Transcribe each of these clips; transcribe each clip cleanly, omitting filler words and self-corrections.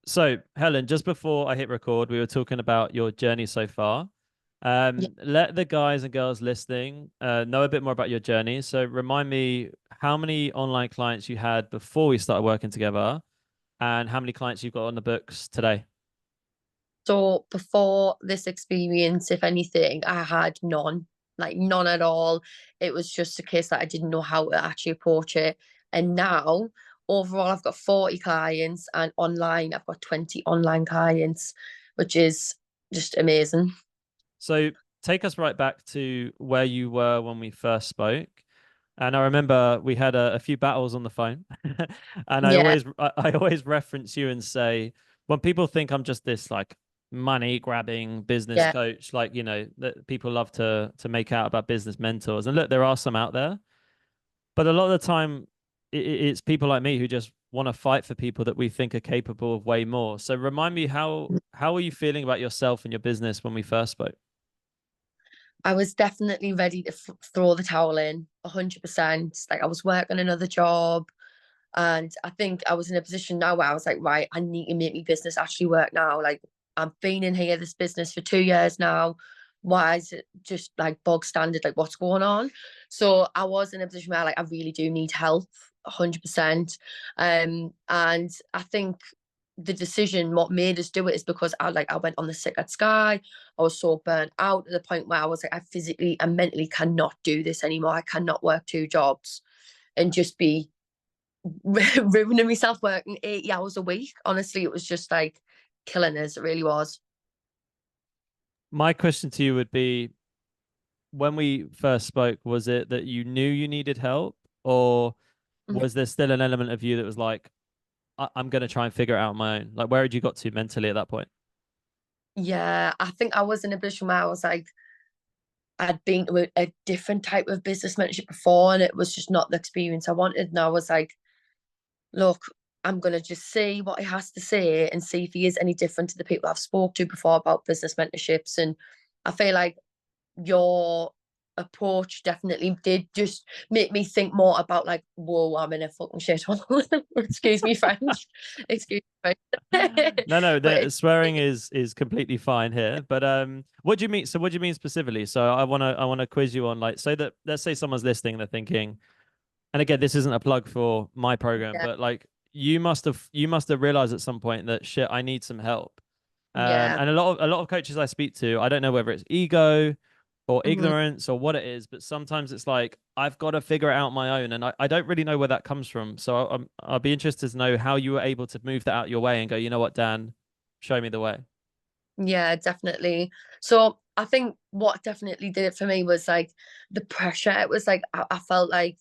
So, Helen, just before I hit record, we were talking about your journey so far. Yeah. Let the guys and girls listening know a bit more about your journey. So, remind me how many online clients you had before we started working together, and how many clients you've got on the books today. So before this experience, if anything, I had none, like none at all. It was just a case that I didn't know how to actually approach it. And now, overall, I've got 40 clients, and online, I've got 20 online clients, which is just amazing. So, take us right back to where you were when we first spoke. And I remember we had a few battles on the phone, and Yeah, I always reference you and say when people think I'm just this like money grabbing business yeah. coach, like that people love to make out about business mentors. And look, there are some out there, but a lot of the time it's people like me who just want to fight for people that we think are capable of way more. So remind me how are you feeling about yourself and your business when we first spoke? I was definitely ready to throw the towel in 100%. Like I was working another job. And I think I was in a position now where I was like, right, I need to make my business actually work now. Like I've been in here, this business for 2 years now. Why is it just like bog standard? Like what's going on? So I was in a position where like I really do need help, 100%. And I think the decision, what made us do it, is because I went on the sick at Sky. I was so burnt out at the point where I was like, I physically and mentally cannot do this anymore. I cannot work two jobs and just be ruining myself working 80 hours a week. Honestly, it was just like killing us. It really was. My question to you would be when we first spoke, was it that you knew you needed help, or Mhm. was there still an element of you that was like, I'm going to try and figure it out on my own? Like, where had you got to mentally at that point? Yeah, I think I was in a position where I was like, I'd been to a different type of business mentorship before, and it was just not the experience I wanted. And I was like, look, I'm gonna just see what he has to say and see if he is any different to the people I've spoke to before about business mentorships. And I feel like your approach definitely did just make me think more about like, whoa, I'm in a fucking shithole. Excuse me, French. Excuse me, French. No, no, But the swearing is completely fine here. But what do you mean? So what do you mean specifically? So I wanna quiz you on, like, say that let's say someone's listening, they're thinking, and again, this isn't a plug for my program, yeah, but like you must have realized at some point that shit, I need some help. yeah. And a lot of coaches I speak to, I don't know whether it's ego or Mhm. ignorance or what it is, but sometimes it's like I've got to figure it out on my own, and I don't really know where that comes from. So I'll be interested to know how you were able to move that out your way and go, you know what, Dan, show me the way. Yeah, definitely. So I think what definitely did it for me was like the pressure. It was like I felt like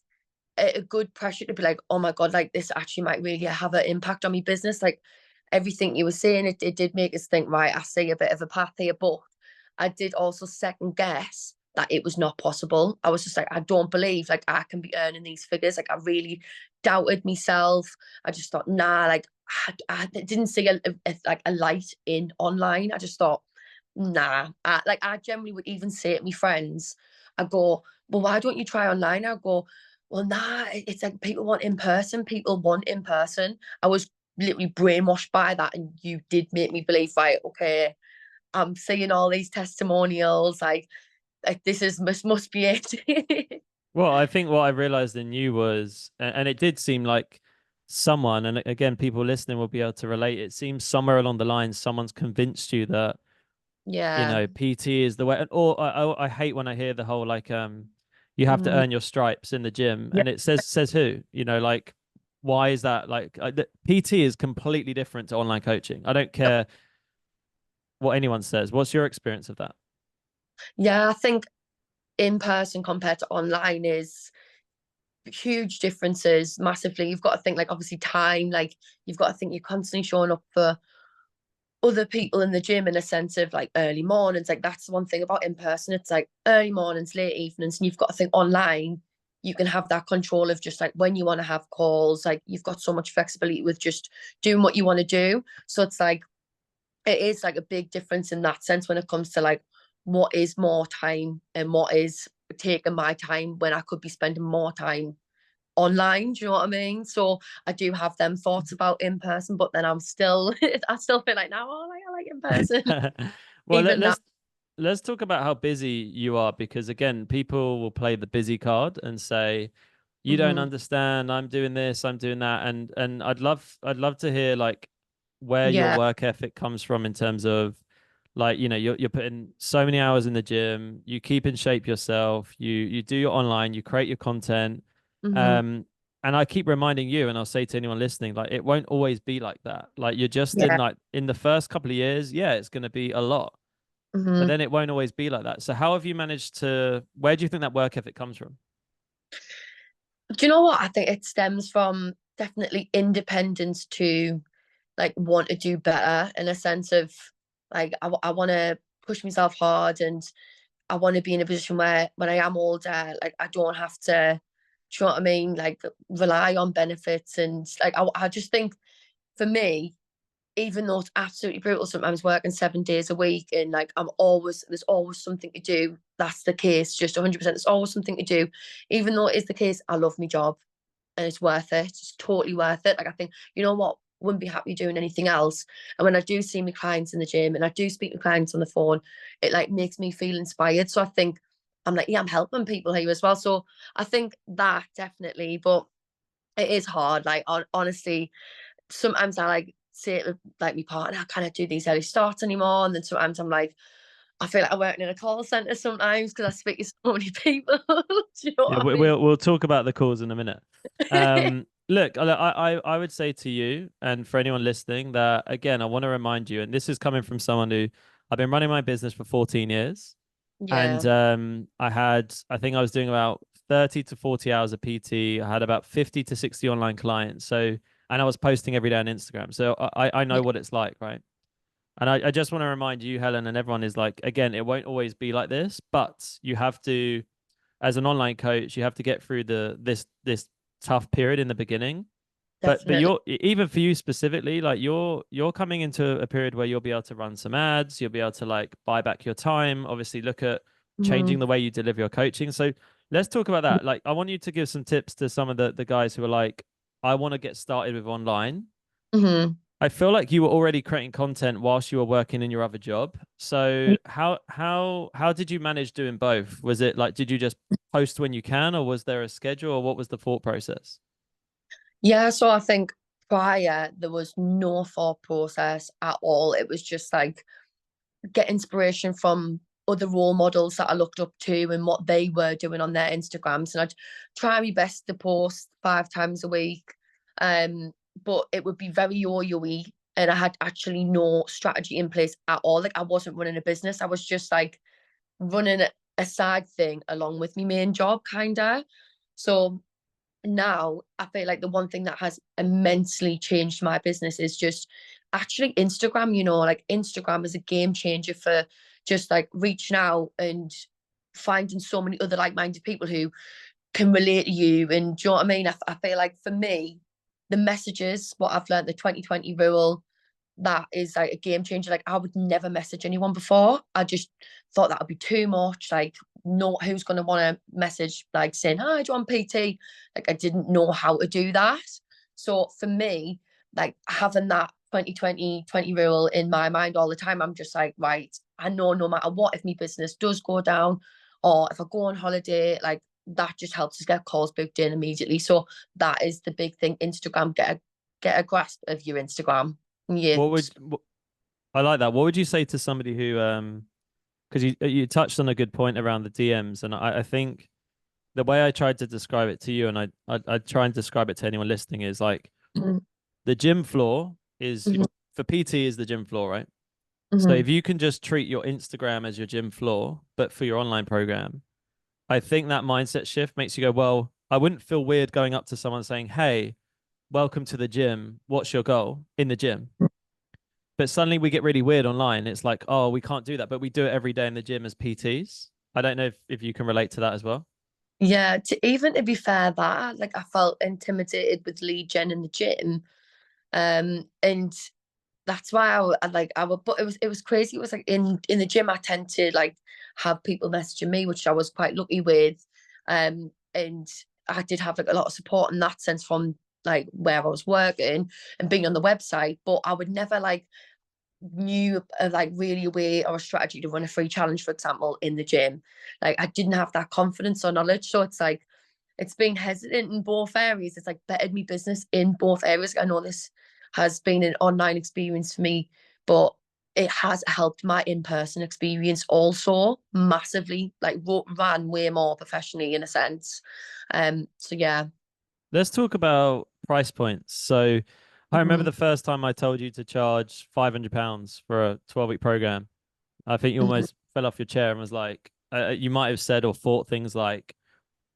a good pressure to be like, oh my God, like this actually might really have an impact on my business. Like everything you were saying, it did make us think, right, I see a bit of a path here, but I did also second guess that it was not possible. I was just like, I don't believe like I can be earning these figures. Like I really doubted myself. I just thought, nah, like I didn't see like a light in online. I just thought, nah. I generally would even say to my friends, I go, well, why don't you try online? I go, well, nah, it's like people want in person. People want in person. I was literally brainwashed by that, and you did make me believe, right, okay, I'm seeing all these testimonials, like this is must be it. Well, I think what I realized in you was, and it did seem like someone, and again, people listening will be able to relate. It seems somewhere along the line, someone's convinced you that Yeah. PT is the way. Or I hate when I hear the whole like you have to Mm, earn your stripes in the gym, yeah. and it says who? Like why is that? Like PT is completely different to online coaching. I don't care what anyone says. What's your experience of that? Yeah, I think in person compared to online is huge differences massively. You've got to think like obviously time, like you've got to think you're constantly showing up for other people in the gym in a sense of like early mornings. Like that's the one thing about in person. It's like early mornings, late evenings, and you've got to think online. You can have that control of just like when you want to have calls. Like you've got so much flexibility with just doing what you want to do. So it's like it is like a big difference in that sense when it comes to like what is more time and what is taking my time when I could be spending more time online. Do you know what I mean? So I do have them thoughts about in person, but then I'm still I still feel like now, oh, like I like in person. Well, Even that, let's talk about how busy you are, because again, people will play the busy card and say, you don't hmm understand, I'm doing this, I'm doing that. And I'd love to hear like where your yeah, work ethic comes from in terms of like, you're putting so many hours in the gym, you keep in shape yourself, you do your online, you create your content. hmm Um, and I keep reminding you, and I'll say to anyone listening, like it won't always be like that. Like you're just in yeah. like in the first couple of years, yeah, it's gonna be a lot, but hmm then it won't always be like that. So how have you managed to, where do you think that work ethic comes from? Do you know what? I think it stems from definitely independence to like want to do better in a sense of like I want to push myself hard, and I want to be in a position where when I am older, like I don't have to, do you know what I mean? Like rely on benefits, and like I just think for me, even though it's absolutely brutal sometimes working 7 days a week and like there's always something to do. That's the case, just 100%. There's always something to do. Even though it is the case, I love my job and it's worth it. It's totally worth it. Like I think, you know what, wouldn't be happy doing anything else. And when I do see my clients in the gym and I do speak to clients on the phone, it like makes me feel inspired. So I think I'm like, yeah, I'm helping people here as well. So I think that definitely, but it is hard. Like honestly, sometimes I like say it with like my partner, I kind of do these early starts anymore. And then sometimes I'm like, I feel like I'm working in a call center sometimes because I speak to so many people. Do you know Yeah, what I mean? we'll talk about the cause in a minute. Look, I would say to you and for anyone listening that again, I want to remind you, and this is coming from someone who I've been running my business for 14 years, and Yeah, I think I was doing about 30 to 40 hours of PT. I had about 50 to 60 online clients. So, and I was posting every day on Instagram. So I know yeah, what it's like, right? And I just want to remind you, Helen, and everyone is like, again, it won't always be like this, but you have to, as an online coach, you have to get through this tough period in the beginning. But definitely. even for you specifically, like you're coming into a period where you'll be able to run some ads, you'll be able to like buy back your time, obviously look at changing Mhm. the way you deliver your coaching. So let's talk about that. Like I want you to give some tips to some of the guys who are like, I want to get started with online. Mhm. I feel like you were already creating content whilst you were working in your other job. So how did you manage doing both? Was it like did you just post when you can, or was there a schedule, or what was the thought process? Yeah, so I think prior there was no thought process at all. It was just like get inspiration from other role models that I looked up to and what they were doing on their Instagrams. And I'd try my best to post 5 times a week. Um, but it would be very yo-yo-y and I had actually no strategy in place at all. Like I wasn't running a business. I was just like running a side thing along with my main job, kinda. So now I feel like the one thing that has immensely changed my business is just actually Instagram, like Instagram is a game changer for just like reaching out and finding so many other like-minded people who can relate to you. And do you know what I mean? I feel like for me, the messages, what I've learned, the 2020 rule, that is like a game changer. Like I would never message anyone before. I just thought that would be too much. Like, no, who's gonna want to message like saying, "Hi, do you want PT?" Like I didn't know how to do that. So for me, like having that 2020 rule in my mind all the time, I'm just like, right, I know no matter what, if my business does go down or if I go on holiday, like that just helps us get calls booked in immediately. So that is the big thing. Instagram, get a grasp of your Instagram. Yeah. What would I like that? What would you say to somebody who because you touched on a good point around the DMs, and I think the way I tried to describe it to you, and I try and describe it to anyone listening, is like Mhm, the gym floor is mhm, for PT is the gym floor, right? So mhm. if you can just treat your Instagram as your gym floor, but for your online program, I think that mindset shift makes you go, well, I wouldn't feel weird going up to someone saying, hey, welcome to the gym. What's your goal in the gym? But suddenly we get really weird online. It's like, oh, we can't do that, but we do it every day in the gym as PTs. I don't know if you can relate to that as well. Yeah, to be fair, that like I felt intimidated with lead gen in the gym, and that's why I would, but it was crazy. It was like in the gym, I tend to like have people messaging me, which I was quite lucky with, and I did have like a lot of support in that sense from like where I was working and being on the website, but I would never like knew like really a way or a strategy to run a free challenge, for example, in the gym. Like I didn't have that confidence or knowledge. So it's like it's been hesitant in both areas. It's like bettered me business in both areas. I know this has been an online experience for me, but it has helped my in-person experience also massively, like ran way more professionally in a sense. So yeah. Let's talk about price points. So I remember Mhm. the first time I told you to charge £500 for a 12-week program. I think you Mhm. almost fell off your chair and was like, you might have said or thought things like,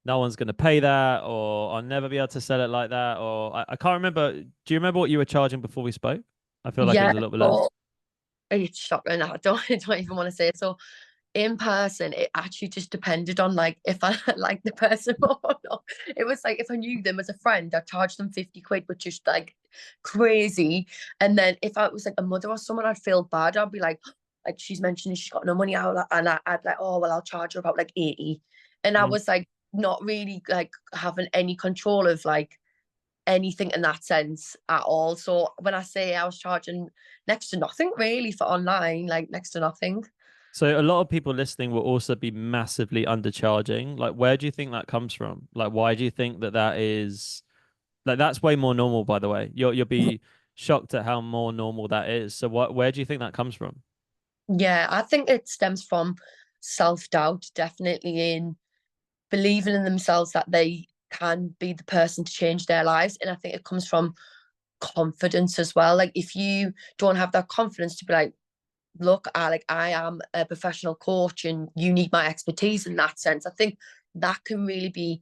no one's going to pay that, or I'll never be able to sell it like that. Or I can't remember. Do you remember what you were charging before we spoke? I feel like it Yeah, was a little bit less. but it's shocking. I don't even want to say it. So in person, it actually just depended on like if I liked the person or not. It was like if I knew them as a friend, I'd charge them 50 quid, which is like crazy. And then if I was like a mother or someone, I'd feel bad. I'd be like she's mentioning she's got no money out, and I'd like, oh well, I'll charge her about like 80. And I Mm. was like not really like having any control of like anything in that sense at all. So when I say I was charging next to nothing really for online, like next to nothing. So a lot of people listening will also be massively undercharging. Like, where do you think that comes from? Like, why do you think that that is like that's way more normal, by the way. You'll be shocked at how more normal that is. So what where do you think that comes from? Yeah, I think it stems from self-doubt, definitely in believing in themselves that they can be the person to change their lives. And I think it comes from confidence as well. Like if you don't have that confidence to be like, look, I am a professional coach and you need my expertise in that sense. I think that can really be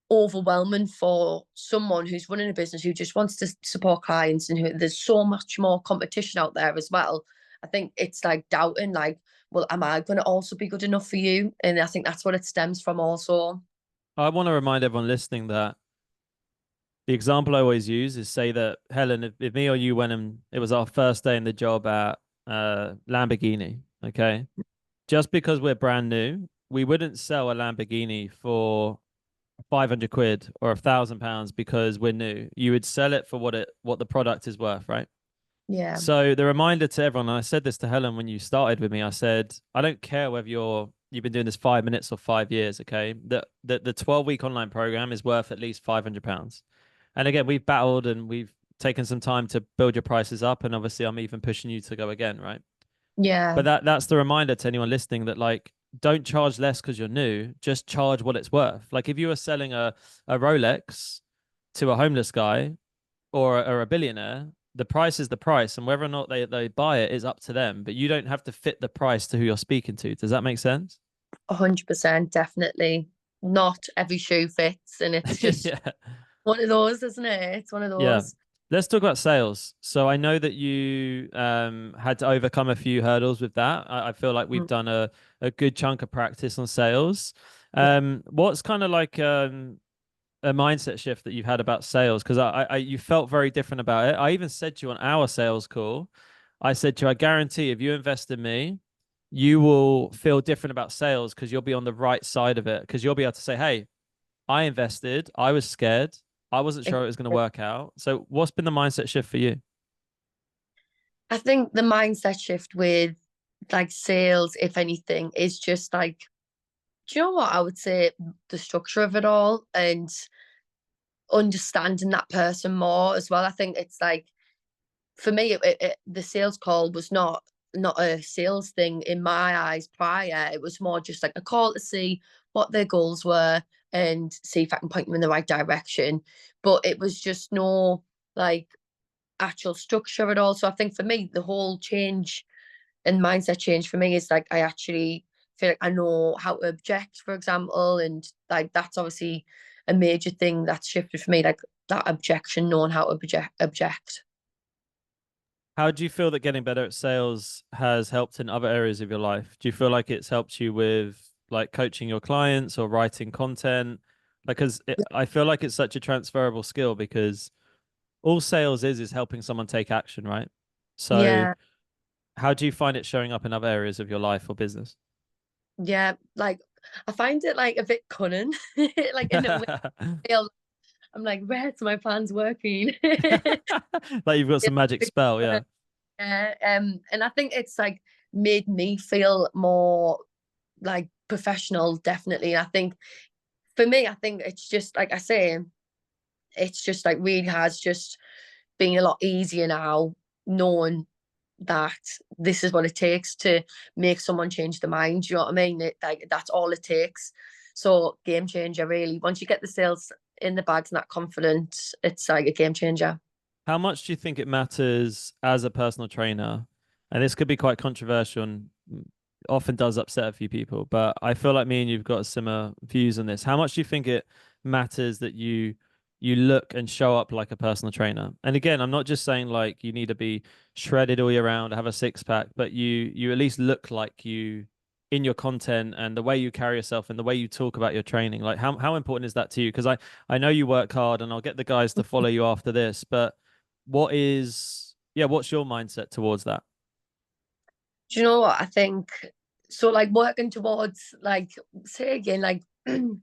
overwhelming for someone who's running a business who just wants to support clients and who there's so much more competition out there as well. I think it's like doubting, like, well, am I going to also be good enough for you? And I think that's what it stems from also. I want to remind everyone listening that the example I always use is say that Helen, if me or you went and it was our first day in the job at Lamborghini, okay? Just because we're brand new, we wouldn't sell a Lamborghini for 500 quid or £1,000 because we're new. You would sell it for what the product is worth, right? Yeah. So the reminder to everyone, and I said this to Helen when you started with me, I said, I don't care whether you've been doing this 5 minutes or 5 years, okay? The 12-week online program is worth at least £500. And again, we've battled and we've taken some time to build your prices up. And obviously I'm even pushing you to go again, right? Yeah. But that's the reminder to anyone listening that like don't charge less because you're new, just charge what it's worth. Like if you were selling a Rolex to a homeless guy or a billionaire, the price is the price, and whether or not they buy it is up to them. But you don't have to fit the price to who you're speaking to. Does that make sense? 100%, definitely. Not every shoe fits, and it's just Yeah. one of those, isn't it? It's one of Yeah. those. Let's talk about sales. So I know that you had to overcome a few hurdles with that. I feel like we've Mm. done a good chunk of practice on sales. Yeah. What's kind of like a mindset shift that you've had about sales? Because you felt very different about it. I even said to you on our sales call, I said to you, I guarantee if you invest in me, you will feel different about sales because you'll be on the right side of it. Because you'll be able to say, hey, I invested, I was scared, I wasn't sure it was going to work out. So, what's been the mindset shift for you? I think the mindset shift with like sales, if anything, is just like, do you know what I would say? The structure of it all and understanding that person more as well. I think it's like for me, the sales call was not a sales thing in my eyes prior. It was more just like a call to see what their goals were and see if I can point them in the right direction. But it was just no like actual structure at all. So I think for me, the whole change and mindset change for me is like I actually feel like I know how to object, for example, and like that's obviously a major thing that's shifted for me, like that objection, knowing how to object. How do you feel that getting better at sales has helped in other areas of your life? Do you feel like it's helped you with like coaching your clients or writing content? Like, because I feel like it's such a transferable skill because all sales is helping someone take action, right? So, Yeah, how do you find it showing up in other areas of your life or business? yeah. Like I find it like a bit cunning, like in a way. I'm like, where's my plans working? Like you've got some magic spell, yeah. And I think it's like made me feel more like professional, definitely. I think for me, I think it's just like I say, it's just like really has just been a lot easier now, knowing that this is what it takes to make someone change their mind. You know what I mean? Like that's all it takes. So game changer, really. Once you get the sales in the bags and that confidence, it's like a game changer. How much do you think it matters as a personal trainer? And this could be quite controversial and often does upset a few people, but I feel like me and you've got similar views on this. How much do you think it matters that you look and show up like a personal trainer? And again, I'm not just saying like you need to be shredded all year round, have a six pack, but you at least look like you in your content and the way you carry yourself and the way you talk about your training. Like how important is that to you? Because I know you work hard and I'll get the guys to follow you after this, but what's your mindset towards that? Do you know what I think? So like working towards like say again like I'm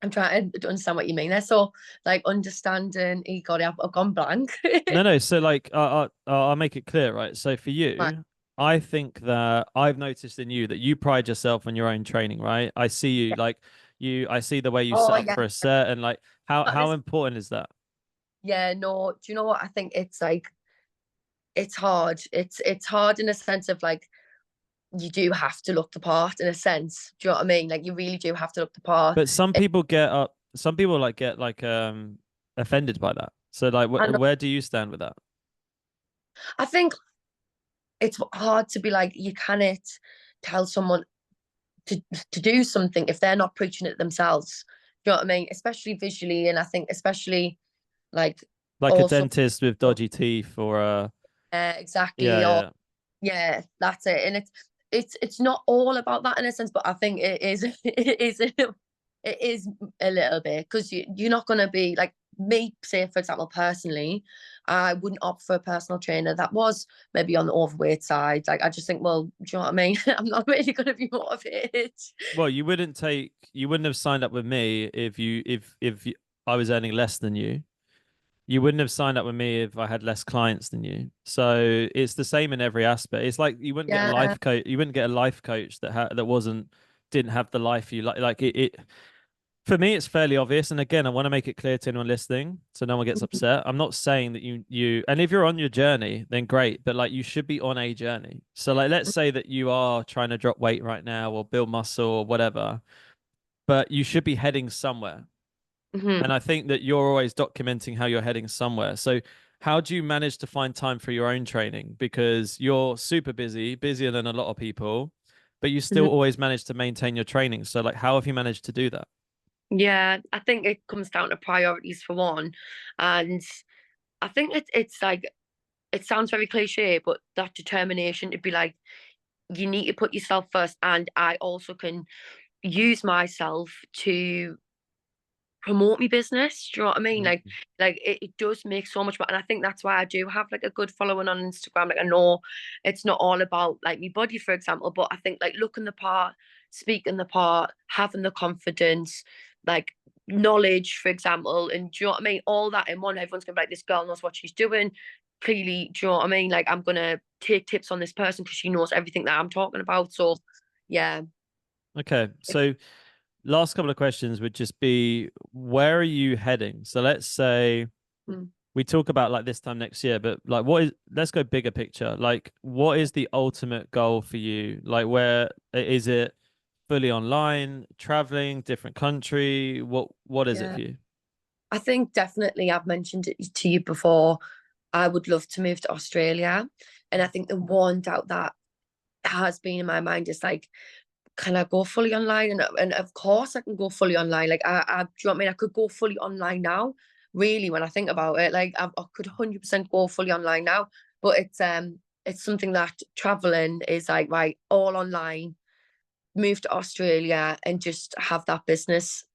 trying to understand what you mean there. So like understanding, you got it, I've gone blank. No. So like, I'll make it clear, right? So for Right. you, I think that I've noticed in you that you pride yourself on your own training, right? I see you Yeah. like I see the way you set Oh up yeah. for a set and like That how is, important is that? yeah, no, do you know what I think? It's like it's hard. It's hard in a sense of like you do have to look the part in a sense. Do you know what I mean? Like you really do have to look the part. But some people like get like offended by that. So like, And where do you stand with that? I think it's hard to be like you cannot tell someone to to do something if they're not preaching it themselves. Do you know what I mean? Especially visually, and I think especially like Like a also dentist with dodgy teeth or yeah, exactly, or yeah. yeah, that's it. And it's not all about that in a sense, but I think it is it is a little bit because you're not gonna be like me, say for example, personally, I wouldn't opt for a personal trainer that was maybe on the overweight side. Like I just think, well, do you know what I mean? I'm not really gonna be motivated. Well, you wouldn't have signed up with me I was earning less than you. You wouldn't have signed up with me if I had less clients than you. So it's the same in every aspect. It's like you wouldn't get a Yeah. life coach. You wouldn't get a life coach that didn't have the life you like. Like it. For me, it's fairly obvious. And again, I want to make it clear to anyone listening, so no one gets upset. I'm not saying that and if you're on your journey, then great. But like, you should be on a journey. So like, let's say that you are trying to drop weight right now or build muscle or whatever, but you should be heading somewhere. And Hmm. I think that you're always documenting how you're heading somewhere. So how do you manage to find time for your own training? Because you're super busy, busier than a lot of people, but you still Hmm. always manage to maintain your training. So like, how have you managed to do that? Yeah, I think it comes down to priorities for one, and I think it's like it sounds very cliche, but that determination to be like you need to put yourself first, and I also can use myself to promote my business. Do you know what I mean? Mhm. Like it does make so much more. And I think that's why I do have like a good following on Instagram. Like I know it's not all about like my body, for example, but I think like looking the part, speaking the part, having the confidence, like knowledge, for example, and do you know what I mean? All that in one, everyone's gonna be like, this girl knows what she's doing. Clearly, do you know what I mean? Like I'm gonna take tips on this person because she knows everything that I'm talking about. So yeah. Okay. If, So last couple of questions would just be where are you heading? So let's say mm, we talk about like this time next year, but like let's go bigger picture. Like what is the ultimate goal for you? Like where is it fully online, traveling, different country? What is it yeah. for you? I think definitely I've mentioned it to you before. I would love to move to Australia. And I think the one doubt that has been in my mind is like, can I go fully online? And of course I can go fully online. Like do you know what I mean? I could go fully online now. Really, when I think about it, like I could 100% go fully online now. But it's something that traveling is like right, all online, move to Australia and just have that business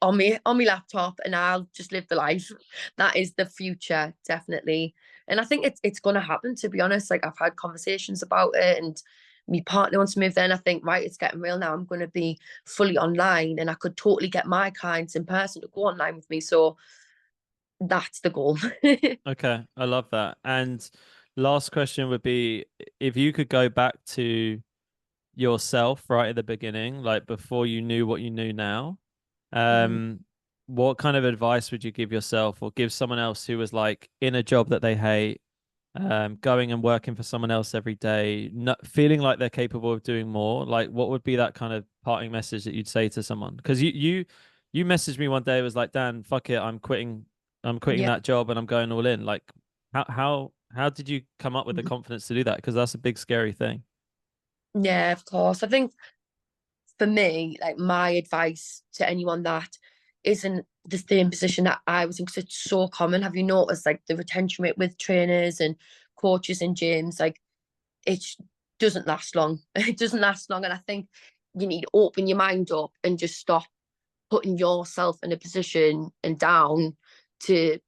on my laptop and I'll just live the life. That is the future, definitely. And I think it's gonna happen, to be honest. Like I've had conversations about it and my partner wants to move there, and I think, right, it's getting real now. I'm going to be fully online, and I could totally get my clients in person to go online with me. So that's the goal. Okay, I love that. And last question would be, if you could go back to yourself right at the beginning, like before you knew what you knew now, Mhm. um, what kind of advice would you give yourself or give someone else who was like in a job that they hate, going and working for someone else every day, not feeling like they're capable of doing more? Like, what would be that kind of parting message that you'd say to someone? Because you messaged me one day, it was like, Dan, fuck it, I'm quitting Yeah, that job and I'm going all in. Like, how did you come up with the mhm. confidence to do that? Because that's a big scary thing. Yeah, of course. I think for me, like my advice to anyone that isn't the same position that I was in, because it's so common. Have you noticed like the retention rate with trainers and coaches in gyms? Like it doesn't last long. It doesn't last long. And I think you need to open your mind up and just stop putting yourself in a position and down to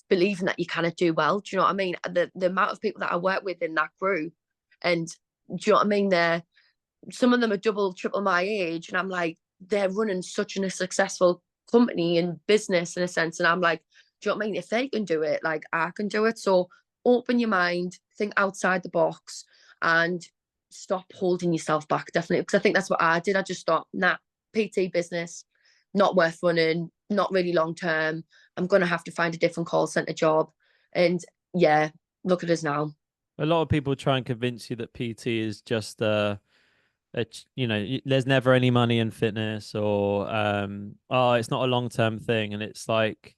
believing that you cannot do well. Do you know what I mean? The amount of people that I work with in that group, and do you know what I mean? Some of them are double, triple my age, and I'm like, they're running such a successful company and business in a sense. And I'm like, do you know what I mean? If they can do it, like I can do it. So open your mind, think outside the box, and stop holding yourself back. Definitely, because I think that's what I did. I just thought, nah, PT business, not worth running, not really long term. I'm gonna have to find a different call center job. And yeah, look at us now. A lot of people try and convince you that PT is just there's never any money in fitness, or oh, it's not a long-term thing. And it's like,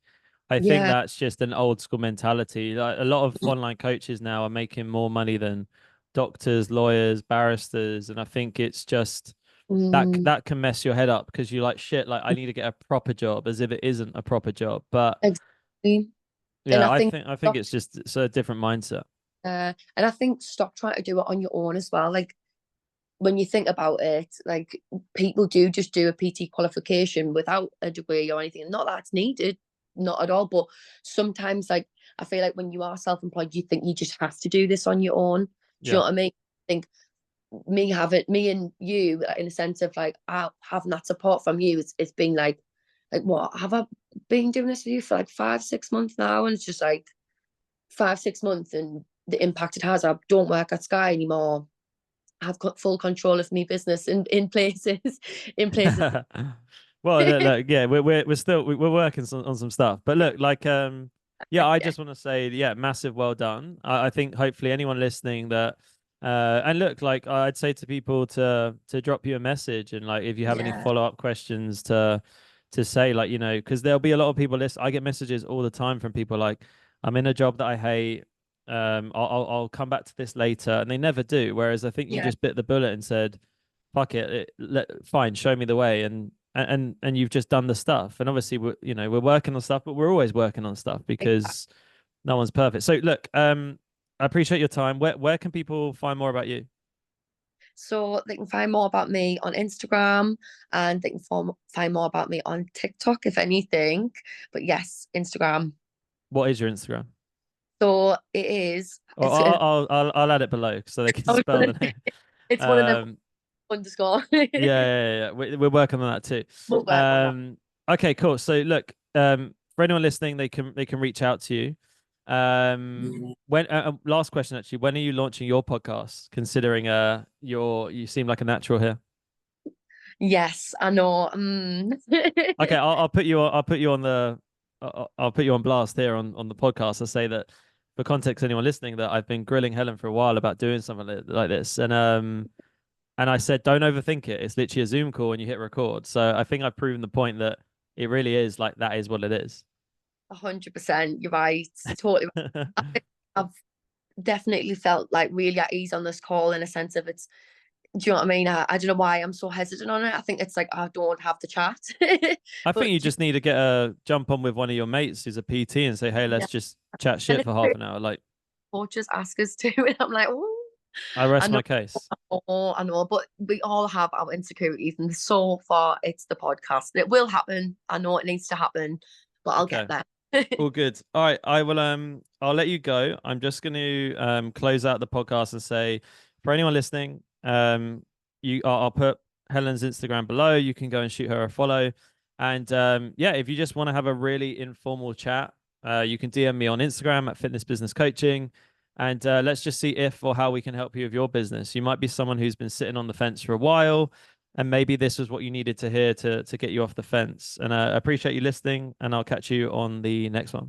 I think Yeah. that's just an old school mentality. Like, a lot of online coaches now are making more money than doctors, lawyers, barristers, and I think it's just that Mm, that can mess your head up, because you're like, shit, like I need to get a proper job, as if it isn't a proper job. But exactly. And yeah, I I think think I think stop, it's a different mindset. and I think stop trying to do it on your own as well. Like when you think about it, like people do just do a PT qualification without a degree or anything. Not that it's needed, not at all. But sometimes, like I feel like when you are self-employed, you think you just have to do this on your own. Do you Yeah. know what I mean? I think me and you in a sense of like having that support from you, it's been like what have I been doing this with you for like 5 6 months now, and it's just like 5 6 months, and the impact it has. I don't work at Sky anymore. I've got full control of me business in places in places. Well, look, yeah, we're still we're working on some stuff, but look, like, yeah, I Yeah, just want to say, yeah, massive well done. I think hopefully anyone listening that, and look, like I'd say to people to drop you a message, and like if you have any yeah, follow up questions to say, like, because there'll be a lot of people list. I get messages all the time from people like, I'm in a job that I hate. I'll come back to this later, and they never do. Whereas I think you yeah, just bit the bullet and said, fuck it, fine, show me the way, and you've just done the stuff. And obviously we're working on stuff, but we're always working on stuff exactly. because no one's perfect. So look, I appreciate your time. Where can people find more about you? So they can find more about me on Instagram, and they can find more about me on TikTok if anything. But yes, Instagram. What is your Instagram? So it is. Or I'll add it below so they can spell the name. It's one of them um underscore. yeah. We're working on that too. We'll work on that. um okay, cool. So look, for anyone listening, they can reach out to you. When last question, actually, when are you launching your podcast? Considering you seem like a natural here. Yes, I know. Okay, I'll put you on the I'll put you on blast here on the podcast. I say that for context, anyone listening, that I've been grilling Helen for a while about doing something like this, and I said, don't overthink it. It's literally a Zoom call and you hit record. So I think I've proven the point that it really is like, that is what it is. 100%. You're right. Totally. I think I've definitely felt like really at ease on this call in a sense of it's. Do you know what I mean? I don't know why I'm so hesitant on it. I think it's like I don't have the chat. I think But you just need to get a jump on with one of your mates who's a PT and say, hey, yeah, let's just chat and shit it's for half an hour. Like, coaches ask us to, and I'm like, oh, I I rest know, my case. I know, but we all have our insecurities, and so far it's the podcast. It will happen. I know it needs to happen, but I'll get Okay. there. All good. All right. I'll let you go. I'm just going to close out the podcast and say, for anyone listening, I'll put Helen's Instagram below. You can go and shoot her a follow. And yeah, if you just want to have a really informal chat, you can DM me on Instagram at Fitness Business Coaching. And let's just see if or how we can help you with your business. You might be someone who's been sitting on the fence for a while, and maybe this was what you needed to hear to get you off the fence. And I appreciate you listening, and I'll catch you on the next one.